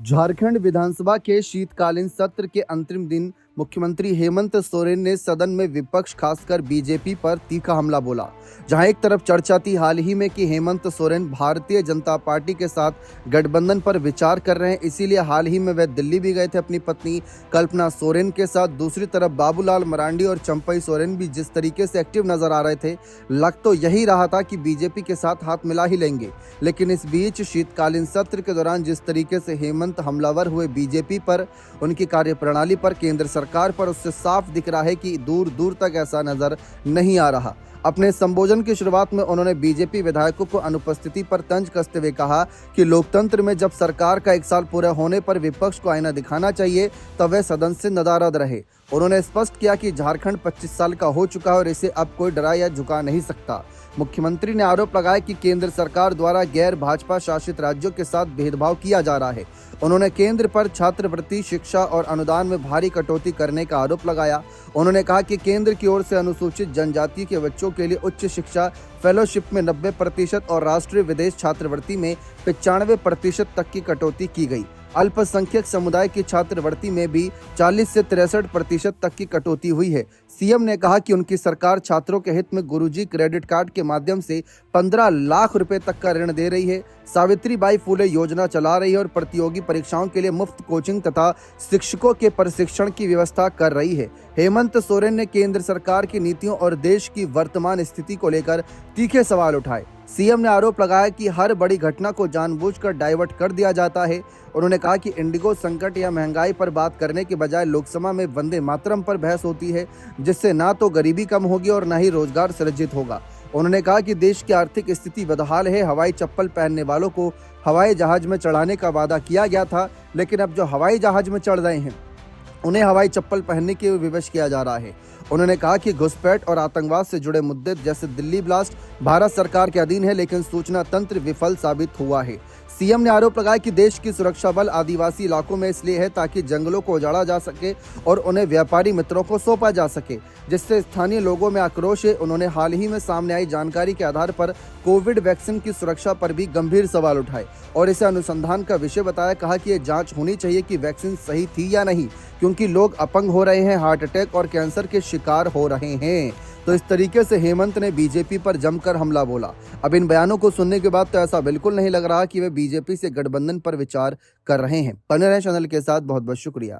झारखंड विधानसभा के शीतकालीन सत्र के अंतिम दिन मुख्यमंत्री हेमंत सोरेन ने सदन में विपक्ष खासकर बीजेपी पर तीखा हमला बोला। जहां एक तरफ चर्चा थी हाल ही में कि हेमंत सोरेन भारतीय जनता पार्टी के साथ गठबंधन पर विचार कर रहे हैं, इसीलिए हाल ही में वे दिल्ली भी गए थे अपनी पत्नी कल्पना सोरेन के साथ। दूसरी तरफ बाबूलाल मरांडी और चंपई सोरेन भी जिस तरीके से एक्टिव नजर आ रहे थे, लग तो यही रहा था कि बीजेपी के साथ हाथ मिला ही लेंगे। लेकिन इस बीच शीतकालीन सत्र के दौरान जिस तरीके से हेमंत हमलावर हुए बीजेपी पर, उनकी कार्यप्रणाली पर, केंद्र सरकार पर, उससे साफ दिख रहा है कि दूर दूर तक ऐसा नजर नहीं आ रहा। अपने संबोधन की शुरुआत में उन्होंने बीजेपी विधायकों को अनुपस्थिति पर तंज कसते हुए कहा कि लोकतंत्र में जब सरकार का 1 साल पूरा होने पर विपक्ष को आईना दिखाना चाहिए तब वह सदन से नदारद रहे। उन्होंने स्पष्ट किया कि झारखंड 25 साल का हो चुका है और इसे अब कोई डरा या झुका नहीं सकता। मुख्यमंत्री ने आरोप लगाया कि केंद्र सरकार द्वारा गैर भाजपा शासित राज्यों के साथ भेदभाव किया जा रहा है। उन्होंने केंद्र पर छात्रवृत्ति, शिक्षा और अनुदान में भारी कटौती करने का आरोप लगाया। उन्होंने कहा कि केंद्र की ओर से अनुसूचित जनजाति के बच्चों के लिए उच्च शिक्षा फेलोशिप में 90% और राष्ट्रीय विदेश छात्रवृत्ति में 95% तक की कटौती की गई। अल्पसंख्यक समुदाय की छात्रवृत्ति में भी 40 से 63% तक की कटौती हुई है। सीएम ने कहा कि उनकी सरकार छात्रों के हित में गुरुजी क्रेडिट कार्ड के माध्यम से 15 लाख रुपए तक का ऋण दे रही है, सावित्रीबाई फुले योजना चला रही है और प्रतियोगी परीक्षाओं के लिए मुफ्त कोचिंग तथा शिक्षकों के प्रशिक्षण की व्यवस्था कर रही है। हेमंत सोरेन ने केंद्र सरकार की नीतियों और देश की वर्तमान स्थिति को लेकर तीखे सवाल उठाए। सीएम ने आरोप लगाया कि हर बड़ी घटना को जानबूझकर डाइवर्ट कर दिया जाता है। उन्होंने कहा कि इंडिगो संकट या महंगाई पर बात करने के बजाय लोकसभा में वंदे मातरम पर बहस होती है, जिससे ना तो गरीबी कम होगी और न ही रोजगार सृजित होगा। उन्होंने कहा कि देश की आर्थिक स्थिति बदहाल है। हवाई चप्पल पहनने वालों को हवाई जहाज में चढ़ाने का वादा किया गया था, लेकिन अब जो हवाई जहाज में चढ़ रहे हैं उन्हें हवाई चप्पल पहनने के विवश किया जा रहा है। उन्होंने कहा कि घुसपैठ और आतंकवाद से जुड़े मुद्दे जैसे दिल्ली ब्लास्ट भारत सरकार के अधीन है, लेकिन सूचना तंत्र विफल साबित हुआ है। सीएम ने आरोप लगाया कि देश की सुरक्षा बल आदिवासी इलाकों में इसलिए है ताकि जंगलों को उजाड़ा जा सके और उन्हें व्यापारी मित्रों को सौंपा जा सके, जिससे स्थानीय लोगों में आक्रोश है। उन्होंने हाल ही में सामने आई जानकारी के आधार पर कोविड वैक्सीन की सुरक्षा पर भी गंभीर सवाल उठाए और इसे अनुसंधान का विषय बताया। कहा कि ये जांच होनी चाहिए कि वैक्सीन सही थी या नहीं, क्योंकि लोग अपंग हो रहे हैं, हार्ट अटैक और कैंसर के शिकार हो रहे हैं। तो इस तरीके से हेमंत ने बीजेपी पर जमकर हमला बोला। अब इन बयानों को सुनने के बाद तो ऐसा बिल्कुल नहीं लग रहा कि वे बीजेपी से गठबंधन पर विचार कर रहे हैं। बने रहें चैनल के साथ। बहुत बहुत शुक्रिया।